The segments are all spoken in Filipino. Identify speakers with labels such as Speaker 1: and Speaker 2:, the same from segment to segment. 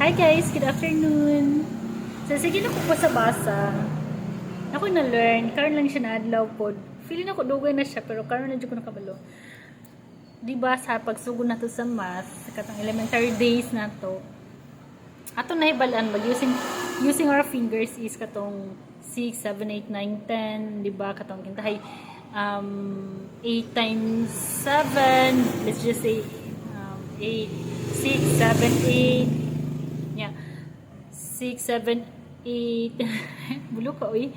Speaker 1: Hi guys, good afternoon. So sige na ko po sa basa. Ako na-learn, karon lang siya na-adlaw pod. Feeling ako dugay na siya pero karon na jud ko nakabalo. Di ba sa pagsugod nato sa math, sa katong elementary days nato. Ato nahibalaan mag using our fingers is katong 6, 7, 8, 9, 10, di ba katong kintahay 8 times 7, let's just say 8, 6, 7, 8. Yeah. 6, 7, 8. Bulo ka, uy.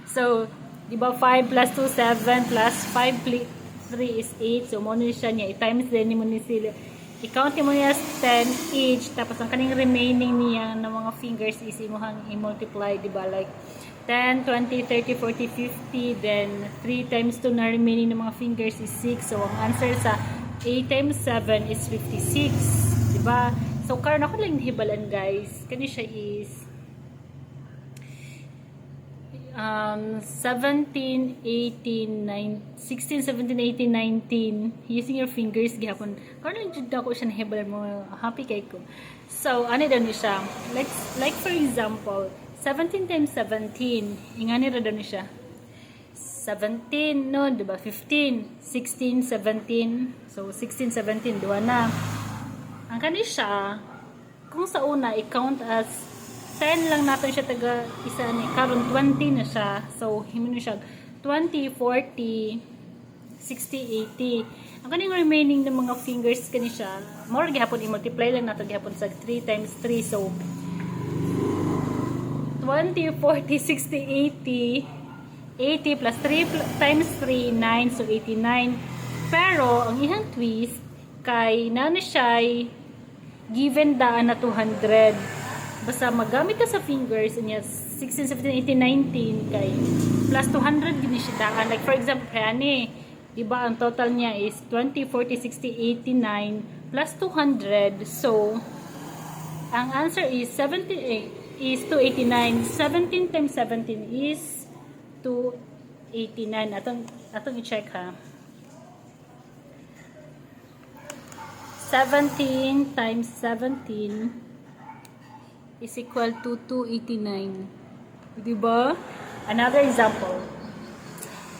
Speaker 1: So, di ba 5 plus 2, 7 plus 5, 3 is 8. So, mo siya niya. I-times din mo ni sila. I-count mo niya 10 each. Tapos, ang kaning remaining niya ng mga fingers is imuhang i-multiply, di ba? Like, 10, 20, 30, 40, 50. Then, 3 times 2 na remaining ng mga fingers is 6. So, ang answer sa 8 times 7 is 56. Di ba? So, karon ako lang hibalan guys. Kani siya is 17, 18, 9, 16, 17, 18, 19. Using your fingers gihapon. Karon lang jud ako siya nahibalan mo. Happy kay ko. So, ano daw ni siya? Like for example, 17 times 17. Ingani ra daw ni siya. 17, no, diba? 15, 16, 17. So, 16, 17, duwa na. Ang kani siya, kung sa una, i-count as 10 lang natin siya taga isa ni. Karon 20 na siya. So, himin siya 20, 40, 60, 80. Ang kaning remaining ng mga fingers kani siya, more gihapon i-multiply lang natin gihapon sa 3 times 3. So, 20, 40, 60, 80. 80 plus 3 times 3, 9. So, 89. Pero, ang ihang twist, kay nano siya given daan na 200. Basta magamit ka sa fingers niya 16, 17, 18, 19 kay plus 200 gini siya daan. Like for example, kaya ni, diba ang total niya is 20, 40, 60, 89 plus 200. So, ang answer is 78 is 289. 17 times 17 is 289. Atong i-check ha. 17 times 17 is equal to 289. Diba? Another example.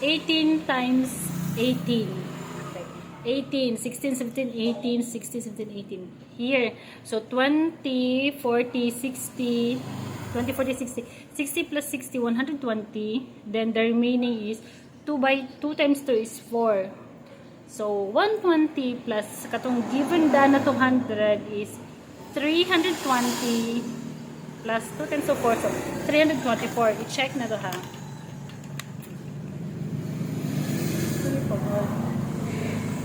Speaker 1: 18 times 18. Okay. 18, 16, 17, 18, 16, 17, 18. Here. So, 20, 40, 60, 20, 40, 60. 60 plus 60, 120. Then, the remaining is 2 times 2 is 4. So, 120 plus katong given da na 200 is 320 plus 2 times 4. So, 324. I-check na to ha.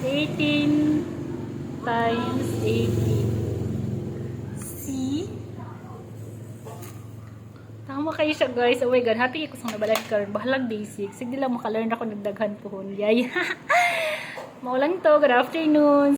Speaker 1: 18 times 18. See? Tama kayo siya guys. Oh my god. Happy ko sa nabalan karon. Bahalag basic. Sige lang makalearn ako nagdaghan ko. Yay. Maulang to. Good afternoon.